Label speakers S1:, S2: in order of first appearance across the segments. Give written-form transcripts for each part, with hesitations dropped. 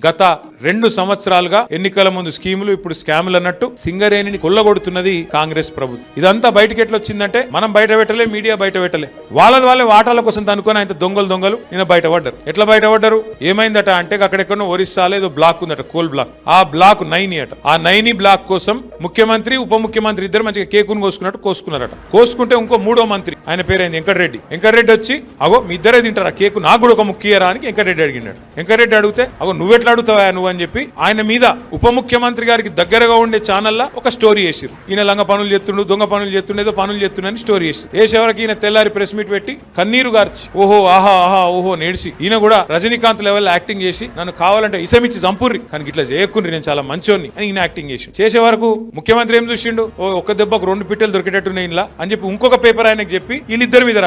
S1: గత 2 సంవత్సరాలుగా ఎన్నికల ముందు స్కీములు ఇప్పుడు స్కాములు అన్నట్టు సింగరేణిని కొల్లగొడుతున్నది కాంగ్రెస్ ప్రభుత్వం. ఇదంతా బయటకి ఎట్లా వచ్చిందంటే మనం బయట పెట్టలే, మీడియా బయట పెట్టలే, వాళ్ళ వాటాల కోసం అనుకుని ఆయన దొంగలు నిన్న బయటపడ్డారు. ఎట్లా బయటపడ్డారు, ఏమైందట అంటే అక్కడెక్కడో ఒరిస్సాలో ఏదో బ్లాక్ ఉందట, కోల్ బ్లాక్. ఆ బ్లాక్ 9 అట. ఆ 9 బ్లాక్ కోసం ముఖ్యమంత్రి ఉప ముఖ్యమంత్రి ఇద్దరు మంచిగా కేకును కోసుకున్నారట. కోసుకుంటే ఇంకో 3వ మంత్రి, ఆయన పేరైంది వెంకటరెడ్డి వచ్చి, అగో మీ ఇద్దరే తింటారా కేకు, నాకు కూడా ఒక ముఖ్యరా అని వెంకటరెడ్డి అడిగినాడు. వెంకటరెడ్డి అడిగితే, అగో నువ్వెట్లా అడుగుతావా నువ్వు అని చెప్పి ఆయన మీద ఉప ముఖ్యమంత్రి గారికి దగ్గరగా ఉండే ఛానల్లో ఒక స్టోరీ వేసిరు. ఈయన లంగ పనులు చేస్తుండు, దొంగ పనులు చేస్తుండే, ఏదో పనులు చేస్తుండని స్టోరీ వేసి వేసేవరకు ఈయన తెల్లారి ప్రెస్ మీట్ పెట్టి కన్నీరు గార్చి ఓహో ఆహా ఆహా ఓహో నేడిసి ఈయన కూడా రజనీకాంత్ లెవెల్ యాక్టింగ్ చేసి నన్ను కావాలంటే ఇసమిచ్చి చంపుర్రి కానీ ఇట్లా చేయకుండ్రి, నేను చాలా మంచోని అని ఈయన యాక్టింగ్ చేసే వరకు ముఖ్యమంత్రి ఏం చూసిండు, ఒక దెబ్బకు 2 పిట్టలు దొరికేటట్టున్నాయి ఇలా అని చెప్పి ఇంకొక పేపర్ ఆయనకు చెప్పి వీళ్ళిద్దరి మీద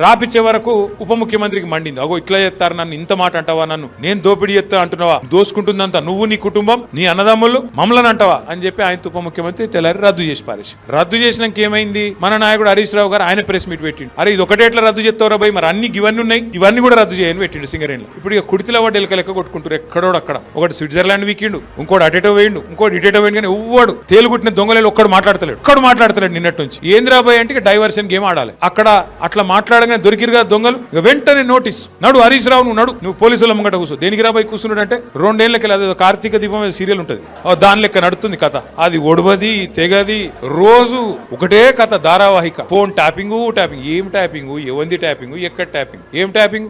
S1: రాపిచ్చే వరకు ఉప ముఖ్యమంత్రికి మండింది. అగో ఇట్లా చేస్తారు, నన్ను ఇంత మాట అంటావా, నన్ను నేను దోపిడీ చేస్తా అంటున్నావా, దోసుకుంటుందంతా నువ్వు, నీ కుటుంబం, నీ అన్నదమ్ములు, మమ్మల్ని అంటావా అని చెప్పి ఆయన ఉప ముఖ్యమంత్రి తెల్లారి రద్దు చేసి పారేసి. రద్దు చేసినాక ఏమైంది, మన నాయకుడు హరీష్ రావు గారు ఆయన ప్రెస్ మీట్ పెట్టిండు. అరే ఇది ఒకటే ఎట్లా రద్దు చేస్తారా భయ్, మరి అన్ని ఇవన్నీ ఉన్నాయి, ఇవన్నీ కూడా రద్దు చేయని పెట్టిండు సింగరేణిలో. ఇప్పుడు ఇక కుడితిలో వాడు ఎలక లెక్క కొట్టుకుంటారు ఎక్కడోడు అక్కడ. ఒకటి స్విట్జర్లాండ్ వీకిండు, ఇంకోటి అటేటో వేయండు, ఇంకోటి ఇటేటో వేయండు, కానీ ఎవ్వడు తేలుగుట్టిన దొంగలు ఒక్కడు మాట్లాడతలేడు నిన్నటి నుంచి. ఏంద్రాబాయ్ అంటే డైవర్షన్ గేమ్ ఆడాలి. అక్కడ అట్లా మాట్లాడగానే దొరికిరుగా దొంగలు, ఇక వెంటనే నోటీస్, నడు హరీష్ రావు నువ్వు పోలీసుల ముంగట కూర్చో. దేనికి రాబాయ్ కూర్చున్నాడు అంటే 2 ఏళ్ళకి అదే కార్తీక దీపం సీరియల్ ఉంటది, దాని లెక్క నడుతుంది కథ. అది ఒడవది తెగది, రోజు ఒకటే కథ ధారావాహిక. ఫోన్ ట్యాపింగ్, ఏం ట్యాపింగ్, ఎవంది ట్యాపింగ్, ఎక్కడ ట్యాపింగ్, ఏం ట్యాపింగ్.